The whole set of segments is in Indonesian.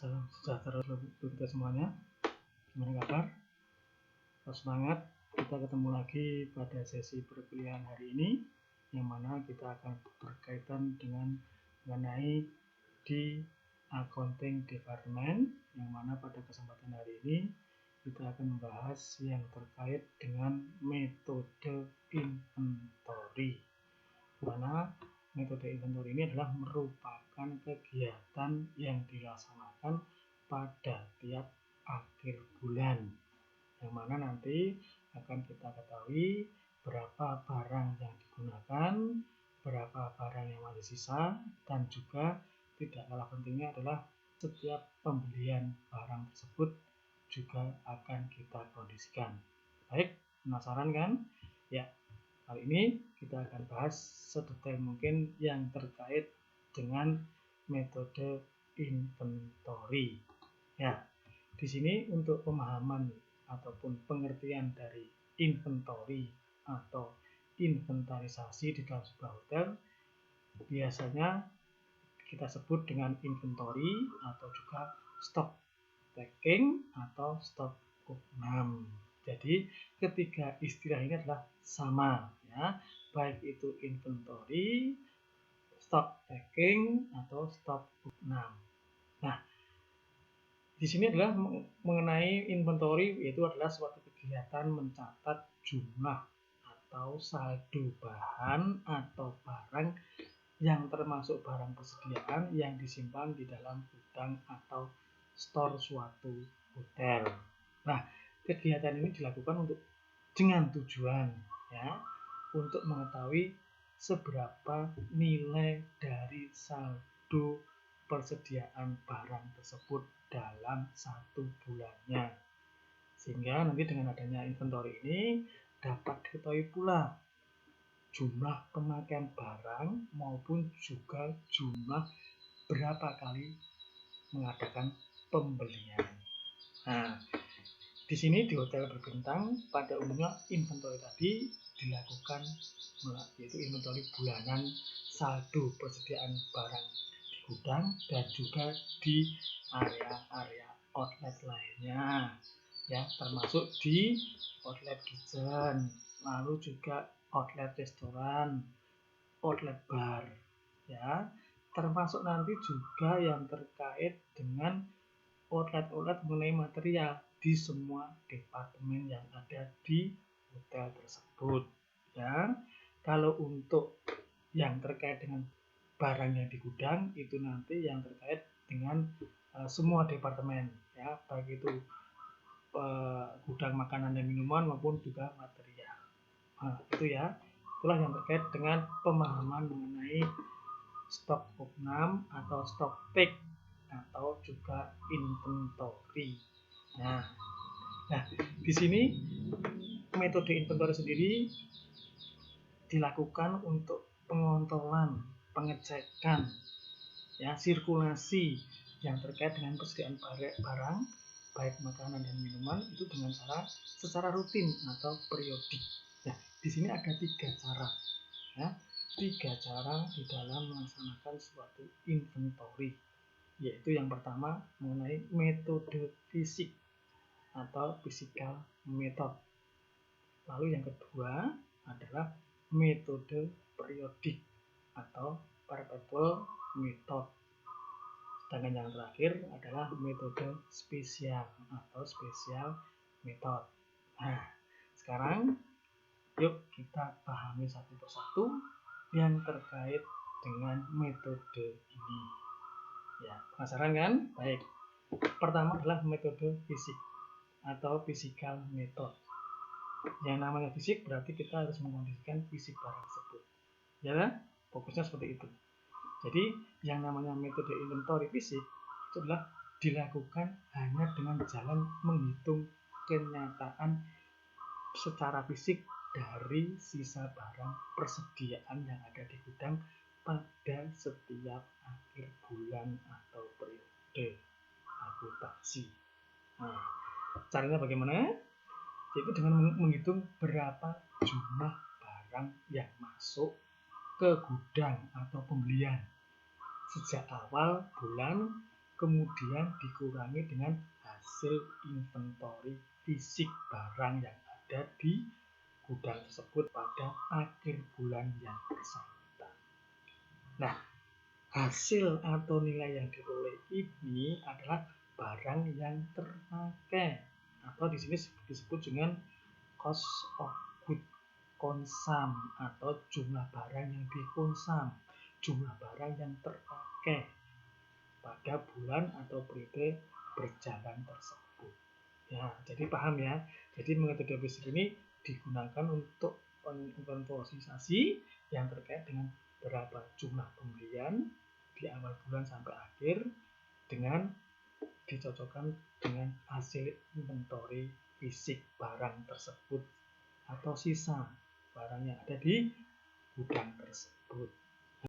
Salam sejahtera untuk kita semuanya. Gimana kabar? Tetap semangat. Kita ketemu lagi pada sesi perkuliahan hari ini, yang mana kita akan berkaitan dengan mengenai di accounting department, yang mana pada kesempatan hari ini kita akan membahas yang terkait dengan metode inventory. Mana metode inventory ini adalah merupakan kegiatan yang dilaksanakan pada tiap akhir bulan, yang mana nanti akan kita ketahui berapa barang yang digunakan, berapa barang yang masih sisa, dan juga tidak kalah pentingnya adalah setiap pembelian barang tersebut juga akan kita kondisikan. Baik, penasaran kan? Ya, kali ini kita akan bahas sedetail mungkin yang terkait dengan metode inventory. Ya, di sini untuk pemahaman ataupun pengertian dari inventory atau inventarisasi di dalam sebuah hotel biasanya kita sebut dengan inventory atau juga stock taking atau stock opnam. Jadi ketiga istilah ini adalah sama, ya, baik itu inventory, stock taking atau stock opnam. Nah, di sini adalah mengenai inventory, yaitu adalah suatu kegiatan mencatat jumlah atau saldo bahan atau barang yang termasuk barang persediaan yang disimpan di dalam gudang atau store suatu hotel. Nah, kegiatan ini dilakukan dengan tujuan, ya, untuk mengetahui seberapa nilai dari saldo persediaan barang tersebut dalam satu bulannya, sehingga nanti dengan adanya inventory ini dapat diketahui pula jumlah pemakaian barang maupun juga jumlah berapa kali mengadakan pembelian. Nah, di sini di hotel berbintang pada umumnya inventory tadi dilakukan, yaitu inventory bulanan saldo persediaan barang di gudang dan juga di area-area outlet lainnya, ya, termasuk di outlet kitchen, lalu juga outlet restoran, outlet bar, ya, termasuk nanti juga yang terkait dengan outlet mengenai material di semua departemen yang ada di hotel tersebut, ya. Kalau untuk yang terkait dengan barang yang di gudang itu nanti yang terkait dengan semua departemen, ya, baik itu gudang makanan dan minuman maupun juga material. Nah, itu ya, itulah yang terkait dengan pemahaman mengenai stock opnam atau stock take atau juga inventory. Nah, di sini metode inventory sendiri dilakukan untuk pengontrolan, pengecekan, ya, sirkulasi yang terkait dengan persediaan barang baik makanan dan minuman itu dengan cara secara rutin atau periodik. Nah, di sini ada 3 cara, ya, 3 cara di dalam melaksanakan suatu inventory, yaitu yang pertama mengenai metode fisik atau physical method. Lalu yang kedua adalah metode periodik atau perpetual method. Sedangkan yang terakhir adalah metode spesial atau special method. Nah, sekarang yuk kita pahami satu persatu yang terkait dengan metode ini. Ya, penasaran kan? Baik. Pertama adalah metode fisik atau physical method. Yang namanya fisik berarti kita harus mengkondisikan fisik barang tersebut, ya kan? Fokusnya seperti itu. Jadi yang namanya metode inventory fisik itu adalah dilakukan hanya dengan jalan menghitung kenyataan secara fisik dari sisa barang persediaan yang ada di gudang pada setiap akhir bulan atau periode akuntansi. Nah, caranya bagaimana? Yaitu dengan menghitung berapa jumlah barang yang masuk ke gudang atau pembelian sejak awal bulan kemudian dikurangi dengan hasil inventory fisik barang yang ada di gudang tersebut pada akhir bulan yang bersangkutan. Nah, hasil atau nilai yang diperoleh ini adalah barang yang terpakai, atau di sini disebut dengan cost of goods konsum atau jumlah barang yang dikonsum, jumlah barang yang terpakai pada bulan atau periode berjalan tersebut. Ya, jadi paham ya. Jadi metode fisik ini digunakan untuk pengkomposisasi yang terkait dengan berapa jumlah pembelian di awal bulan sampai akhir dengan dicocokkan dengan hasil inventory fisik barang tersebut atau sisa barang yang ada di gudang tersebut.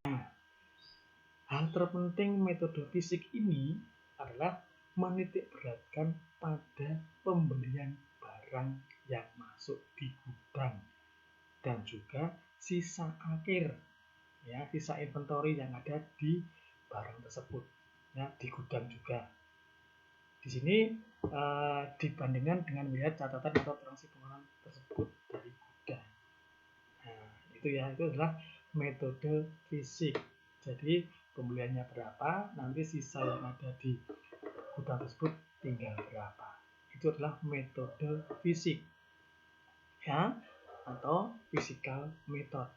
Nah, hal terpenting metode fisik ini adalah menitikberatkan pada pembelian barang yang masuk di gudang dan juga sisa akhir, ya, sisa inventory yang ada di barang tersebut, ya, di gudang juga. Di sini dibandingkan dengan melihat catatan atau transaksi pengeluaran tersebut dari gudang. Nah, itu adalah metode fisik. Jadi pembeliannya berapa, nanti sisa yang ada di gudang tersebut tinggal berapa. Itu adalah metode fisik, ya, atau physical method.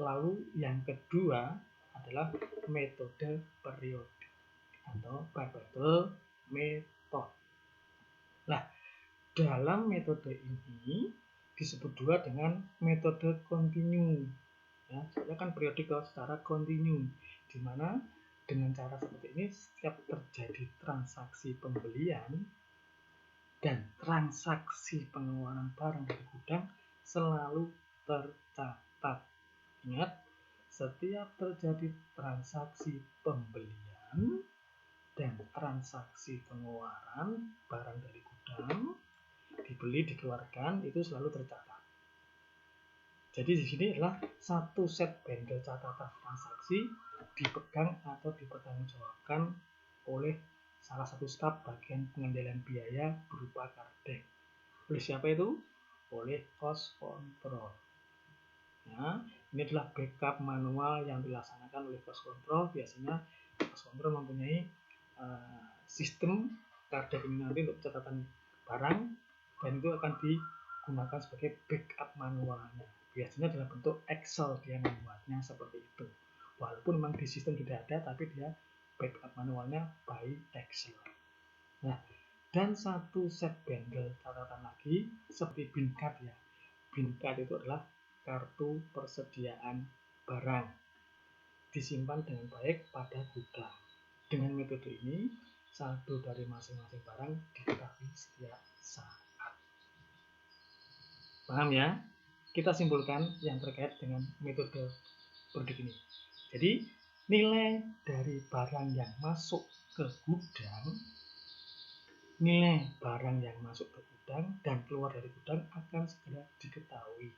Lalu yang kedua adalah metode periodik atau perpetual method. Nah, dalam metode ini disebut juga dengan metode kontinu. Ya, saya kan periodik secara kontinu, di mana dengan cara seperti ini setiap terjadi transaksi pembelian dan transaksi pengeluaran barang dari gudang selalu tercatat. Ingat, setiap terjadi transaksi pembelian dan transaksi pengeluaran barang dari gudang, dibeli, dikeluarkan, itu selalu tercatat. Jadi di sini adalah satu set bendel catatan transaksi dipegang atau dipertanggungjawabkan oleh salah satu staf bagian pengendalian biaya berupa kardek. Oleh siapa itu? Oleh cost control. Ya, ini adalah backup manual yang dilaksanakan oleh cost control. Biasanya cost control mempunyai sistem kardek ini nanti untuk catatan barang, dan itu akan digunakan sebagai backup manualnya. Biasanya dalam bentuk Excel dia membuatnya seperti itu. Walaupun memang di sistem sudah ada, tapi dia backup manualnya by Excel. Nah, dan satu set bendel catatan lagi seperti bin card ya. Bin card itu adalah kartu persediaan barang, disimpan dengan baik pada gudang. Dengan metode ini, saldo dari masing-masing barang diketahui setiap saat. Paham ya? Kita simpulkan yang terkait dengan metode periodik ini. Jadi, nilai dari barang yang masuk ke gudang, nilai barang yang masuk ke gudang dan keluar dari gudang akan segera diketahui,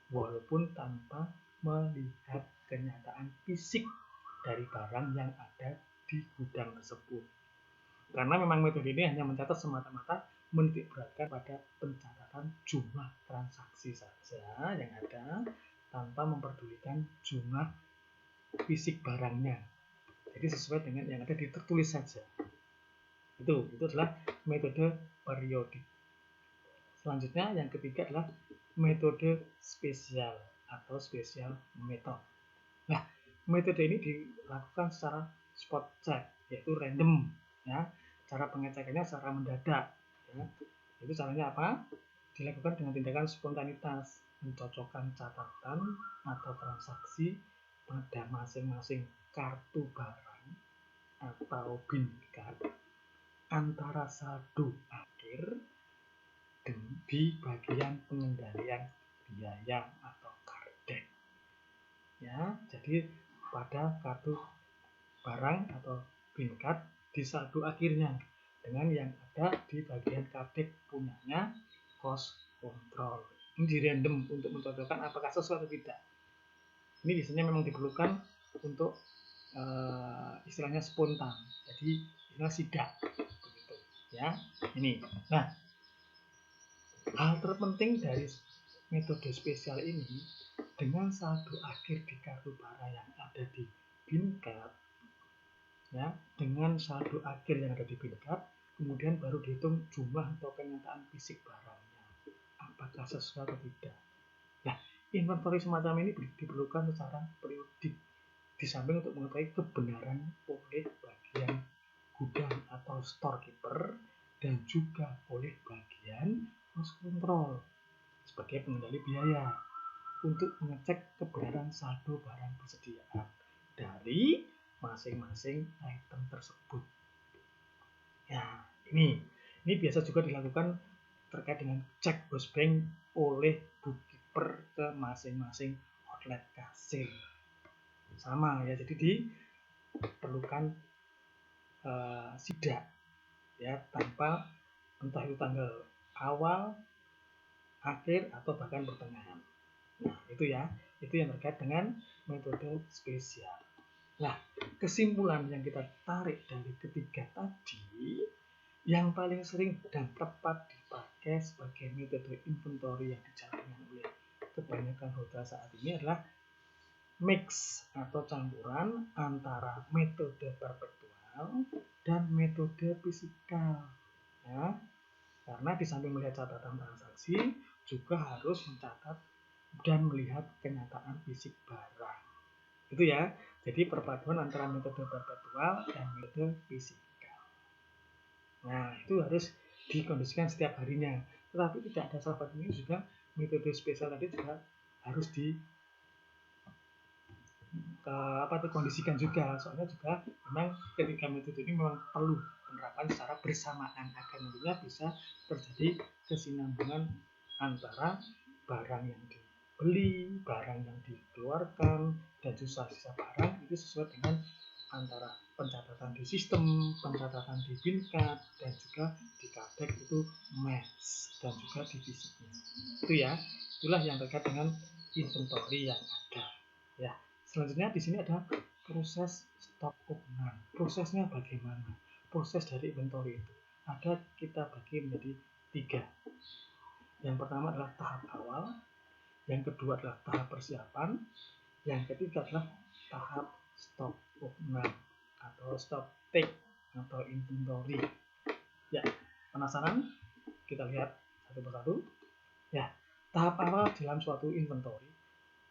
walaupun tanpa melihat kenyataan fisik dari barang yang ada di gudang tersebut. Karena memang metode ini hanya mencatat semata-mata menitikberatkan pada pencatatan jumlah transaksi saja yang ada tanpa memperdulikan jumlah fisik barangnya. Jadi sesuai dengan yang ada di tertulis saja. Itu adalah metode periodik. Selanjutnya yang ketiga adalah metode spesial atau special method. Nah, metode ini dilakukan secara spot check, yaitu random, ya. Cara pengecekannya secara mendadak, ya. Itu caranya apa? Dilakukan dengan tindakan spontanitas, mencocokkan catatan atau transaksi pada masing-masing kartu barang atau bin card antara saldo akhir di bagian pengendalian biaya atau kardek. Ya, jadi pada kartu barang atau bin card di saldo akhirnya dengan yang ada di bagian kardek punyanya cost control. Ini di random untuk mencocokkan apakah sesuai atau tidak. Ini biasanya memang diperlukan untuk istilahnya spontan. Jadi longitudinal sidak. Begitu ya. Ini. Nah, hal terpenting dari metode spesial ini, dengan saldo akhir di kartu bara yang ada di bin card, ya, dengan saldo akhir yang ada di bin card, kemudian baru dihitung jumlah atau kenyataan fisik barangnya, apakah sesuai atau tidak. Nah, inventory semacam ini diperlukan secara periodik, di samping untuk mengetahui kebenaran oleh bagian gudang atau storekeeper dan juga oleh bagian cost control sebagai pengendali biaya untuk mengecek kebenaran saldo barang persediaan dari masing-masing item tersebut. Ya, ini biasa juga dilakukan terkait dengan cek box bank oleh bookkeeper ke masing-masing outlet kasir. Sama ya, jadi diperlukan sidak ya, tanpa entah itu tanggal awal, akhir atau bahkan pertengahan. Nah, itu yang terkait dengan metode spesial. Nah, kesimpulan yang kita tarik dari ketiga tadi, yang paling sering dan tepat dipakai sebagai metode inventory yang dijalankan oleh kebanyakan hotel saat ini adalah mix atau campuran antara metode perpetual dan metode fisikal. Ya, karena di samping melihat catatan transaksi, juga harus mencatat dan melihat kenyataan fisik barang. Itu ya. Jadi perpaduan antara metode perpetual dan metode fisikal. Nah, itu harus dikondisikan setiap harinya. Tetapi tidak ada salah satunya juga metode spesial tadi juga harus kondisikan juga. Soalnya juga memang ketiga metode ini memang perlu penerapan secara bersamaan agar nantinya bisa terjadi kesinambungan antara barang yang dibeli, barang yang dikeluarkan, dan sisa-sisa barang itu sesuai dengan antara pencatatan di sistem, pencatatan di bin card, dan juga di kadek itu match, dan juga di fisiknya. Itu ya, itulah yang terkait dengan inventory yang ada. Ya, selanjutnya di sini ada proses stock owner. Prosesnya bagaimana? Proses dari inventory itu ada kita bagi menjadi 3. Yang pertama adalah tahap awal, yang kedua adalah tahap persiapan, yang ketiga adalah tahap stock owner atau stock take atau inventory. Ya, penasaran? Kita lihat satu persatu. Ya, tahap awal dalam suatu inventory,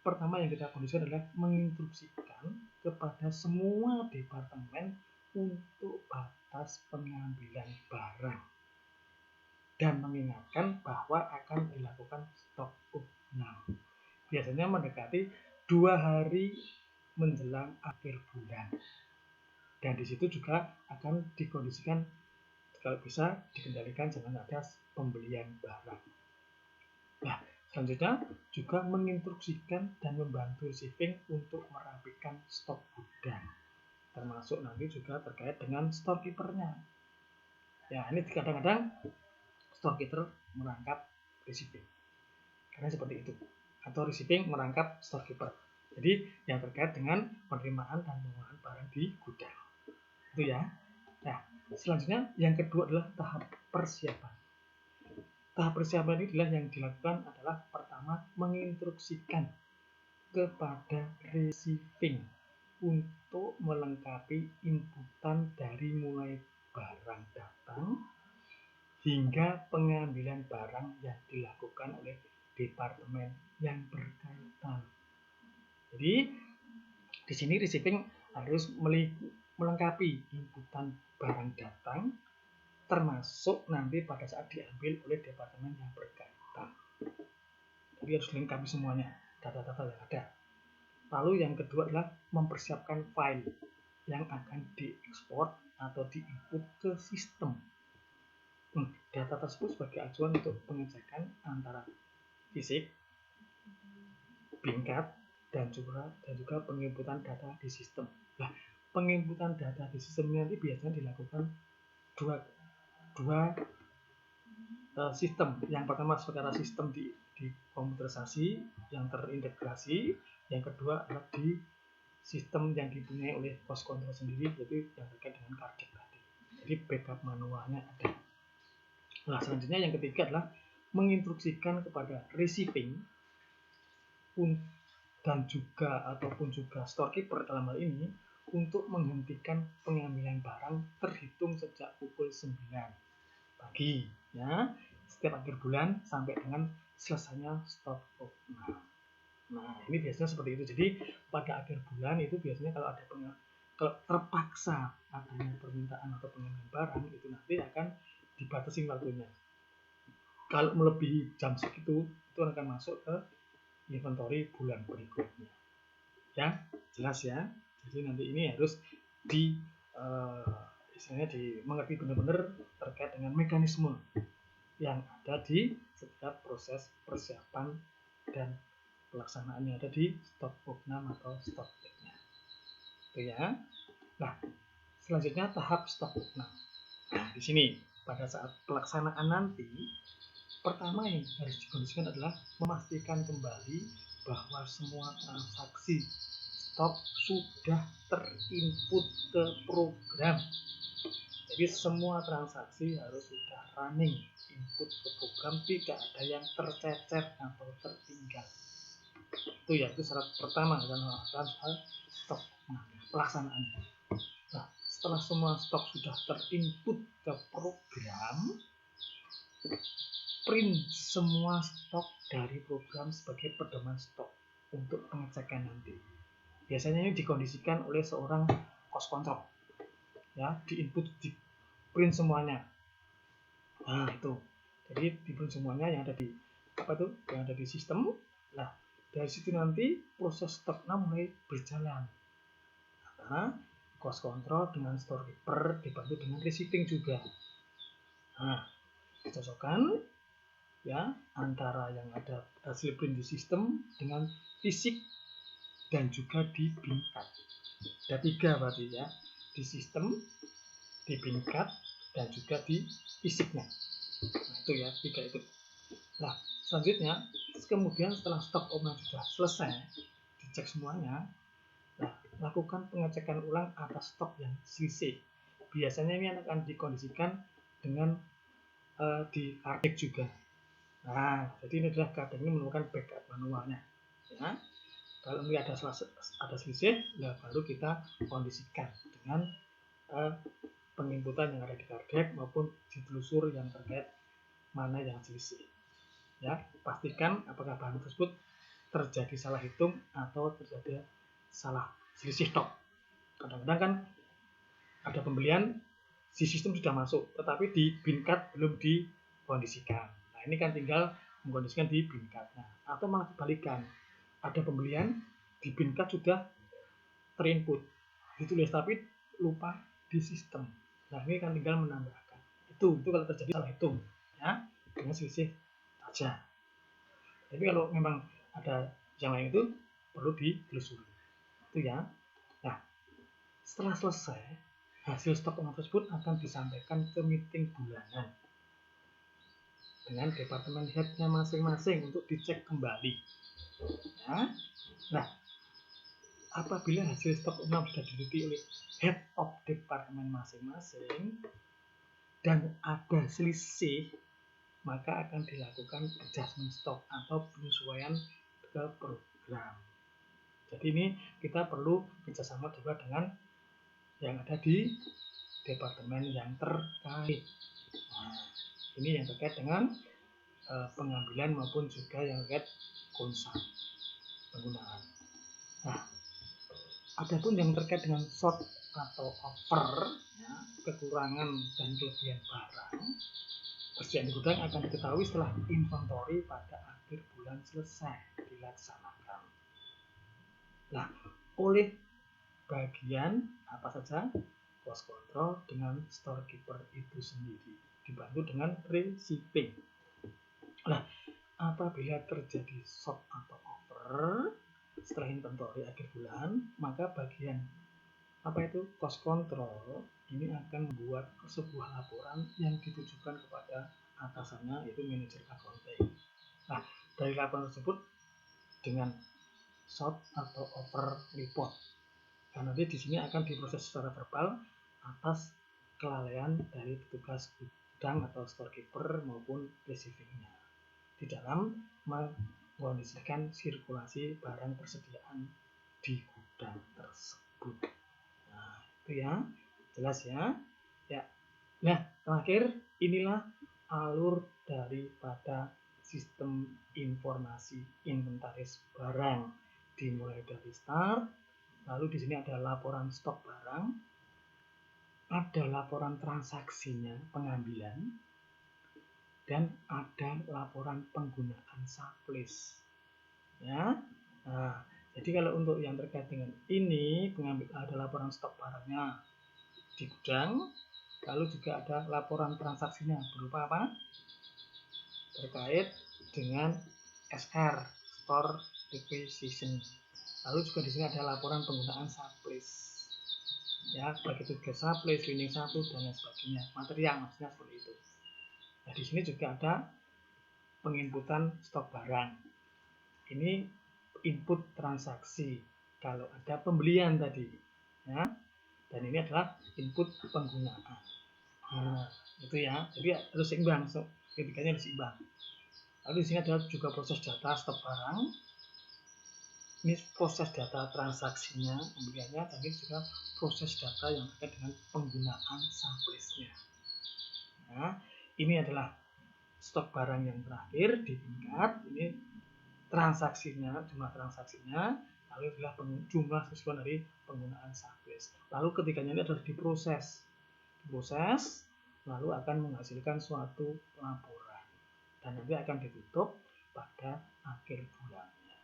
pertama yang kita kondisikan adalah menginstruksikan kepada semua departemen untuk batas pengambilan barang dan mengingatkan bahwa akan dilakukan stok owner. Biasanya mendekati 2 hari menjelang akhir bulan, dan di situ juga akan dikondisikan kalau bisa dikendalikan jangan ada pembelian barang. Nah, selanjutnya juga menginstruksikan dan membantu shipping untuk merapikan stok gudang, termasuk nanti juga terkait dengan storekeepernya. Ya, ini kadang-kadang storekeeper merangkap receiving, karena seperti itu, atau receiving merangkap storekeeper. Jadi yang terkait dengan penerimaan dan pengelolaan barang di gudang. Itu ya. Nah, selanjutnya yang kedua adalah tahap persiapan. Tahap persiapan ini adalah yang dilakukan adalah pertama menginstruksikan kepada receiving untuk melengkapi inputan dari mulai barang datang hingga pengambilan barang yang dilakukan oleh departemen yang berkaitan. Jadi di sini receiving harus melengkapi inputan barang datang, termasuk nanti pada saat diambil oleh departemen yang berkaitan. Jadi harus dilengkapi semuanya, data-data yang ada. Lalu yang kedua adalah mempersiapkan file yang akan diekspor atau diinput ke sistem. Data tersebut sebagai acuan untuk pengecekan antara fisik, bin card, dan juga penginputan data di sistem. Nah, penginputan data di sistem nanti biasanya dilakukan dua sistem. Yang pertama secara sistem di komputerisasi yang terintegrasi, yang kedua adalah di sistem yang dipunyai oleh cost control sendiri, yaitu yang terkait dengan kadek tadi. Jadi backup manualnya ada. Nah, selanjutnya yang ketiga adalah menginstruksikan kepada receiving dan juga ataupun juga storekeeper dalam hal ini untuk menghentikan pengambilan barang terhitung sejak pukul 9 pagi ya, setiap akhir bulan sampai dengan selesainya stok opnam. Nah, ini biasanya seperti itu. Jadi pada akhir bulan itu biasanya kalau terpaksa adanya permintaan atau pengambilan barang itu nanti akan dibatasi waktunya. Kalau melebihi jam segitu itu akan masuk ke inventory bulan berikutnya. Ya, jelas ya. Jadi nanti ini harus dimengerti benar-benar terkait dengan mekanisme yang ada di setiap proses persiapan dan pelaksanaan yang ada di stok opnam atau stok take-nya. Itu ya. Nah, selanjutnya tahap stok opnam. Nah, di sini pada saat pelaksanaan nanti, pertama yang harus dikondisikan adalah memastikan kembali bahwa semua transaksi stok sudah terinput ke program. Jadi semua transaksi harus sudah running, input ke program, tidak ada yang tercecer atau tertinggal. Itu ya, itu syarat pertama dalam hal stok pelaksanaannya. Nah, setelah semua stok sudah terinput ke program, print semua stok dari program sebagai pedoman stok untuk pengecekan nanti. Biasanya ini dikondisikan oleh seorang cost control, ya, diinput, di print semuanya. Nah, itu. Jadi di print semuanya yang ada di yang ada di sistem. Nah, dari situ nanti proses stoknya mulai berjalan. Nah, cost control dengan storekeeper dibantu dengan receiving juga. Nah, dicocokkan ya antara yang ada hasil print di sistem dengan fisik dan juga di bingkat. Ada 3 berarti ya, di sistem, di bingkat, dan juga di fisiknya. Nah, itu ya, 3 itu. Nah, selanjutnya kemudian setelah stok opnam sudah selesai, dicek semuanya, nah, lakukan pengecekan ulang atas stok yang selisih. Biasanya ini akan dikondisikan dengan di kardek juga. Nah, jadi ini adalah kardek ini merupakan backup manualnya. Ya. Kalau ini ada selisih, nah baru kita kondisikan dengan penginputan yang ada di kardek maupun ditelusur yang terkait mana yang selisih. Ya, pastikan apakah bahan tersebut terjadi salah hitung atau terjadi salah selisih stok. Kadang-kadang kan ada pembelian si sistem sudah masuk, tetapi di bingkat belum dikondisikan. Nah, ini kan tinggal mengkondisikan di bingkatnya. Atau malah kebalikan, ada pembelian di bingkat sudah terinput, ditulis tapi lupa di sistem. Nah, ini kan tinggal menambahkan. Itu kalau terjadi salah hitung, ya, dengan selisih saja. Tapi kalau memang ada yang lain itu perlu ditelusuri. Itu ya. Nah, setelah selesai, hasil stok tersebut akan disampaikan ke meeting bulanan dengan departemen head-nya masing-masing untuk dicek kembali. Ya. Nah, apabila hasil stok opnam sudah diteliti oleh head of departemen masing-masing dan ada selisih, maka akan dilakukan adjustment stock atau penyesuaian ke program. Jadi ini kita perlu kerjasama juga dengan yang ada di departemen yang terkait. Nah, ini yang terkait dengan pengambilan maupun juga yang terkait konsum penggunaan. Nah, adapun yang terkait dengan short atau over, ya, kekurangan dan kelebihan barang, persediaan di gudang akan diketahui setelah inventory pada akhir bulan selesai dilaksanakan. Nah, oleh bagian apa saja? Cost control dengan storekeeper itu sendiri, dibantu dengan receiving. Nah, apabila terjadi short atau over setelah inventory akhir bulan, maka bagian cost control ini akan membuat sebuah laporan yang ditujukan kepada atasannya, yaitu manajer accounting. Nah, dari laporan tersebut dengan short atau over report, karena nanti di sini akan diproses secara verbal atas kelalaian dari petugas gudang atau storekeeper maupun receivingnya di dalam mengkondisikan sirkulasi barang persediaan di gudang tersebut. Nah, itu ya, jelas ya. Ya. Nah, terakhir inilah alur daripada sistem informasi inventaris barang. Dimulai dari start, lalu di sini ada laporan stok barang, ada laporan transaksinya, pengambilan, dan ada laporan penggunaan sublist. Ya. Nah, jadi kalau untuk yang terkait dengan ini, ada laporan stok barangnya di gudang, lalu juga ada laporan transaksinya berupa apa? Terkait dengan SR, Store Requisition. Lalu juga di sini ada laporan penggunaan sublist. Ya, baik itu gas sublist, winning satu dan lain sebagainya. Material maksudnya seperti itu. Nah, di sini juga ada penginputan stok barang. Ini input transaksi kalau ada pembelian tadi. Ya. Dan ini adalah input penggunaan. Nah, itu ya. Jadi harus seimbang. Ketiganya harus seimbang. Lalu di sini ada juga proses data stok barang. Ini proses data transaksinya, pembeliannya, dan ini juga proses data yang terkait dengan penggunaan sublistnya. Nah, ini adalah stok barang yang terakhir di tingkat. Ini transaksinya, jumlah transaksinya, lalu adalah jumlah keseluruhan dari penggunaan sublist. Lalu ketiganya ini adalah diproses, lalu akan menghasilkan suatu laporan dan nanti akan ditutup pada akhir bulannya.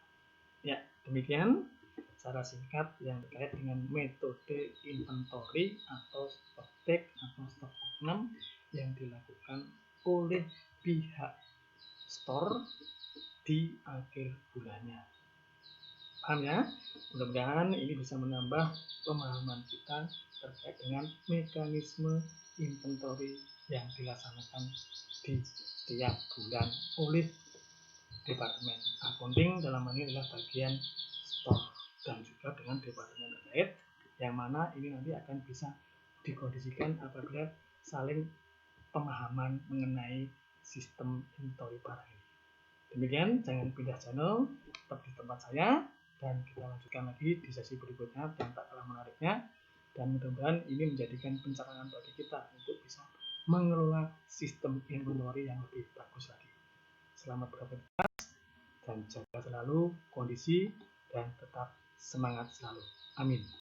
Ya, demikian secara singkat yang terkait dengan metode inventory atau stock take atau stock 6 yang dilakukan oleh pihak store di akhir bulannya. Paham ya? Mudah-mudahan ini bisa menambah pemahaman kita terkait dengan mekanisme inventory yang dilaksanakan di setiap bulan oleh Departemen Accounting, dalam hal ini adalah bagian store, dan juga dengan departemen terkait yang mana ini nanti akan bisa dikondisikan apabila saling pemahaman mengenai sistem inventory barang ini. Demikian, jangan pindah channel, tetap di tempat saya, dan kita lanjutkan lagi di sesi berikutnya yang tak kalah menariknya, dan mudah-mudahan ini menjadikan pencerahan bagi kita untuk bisa mengelola sistem inventory yang lebih bagus lagi. Selamat beraktivitas dan jaga selalu kondisi dan tetap semangat selalu. Amin.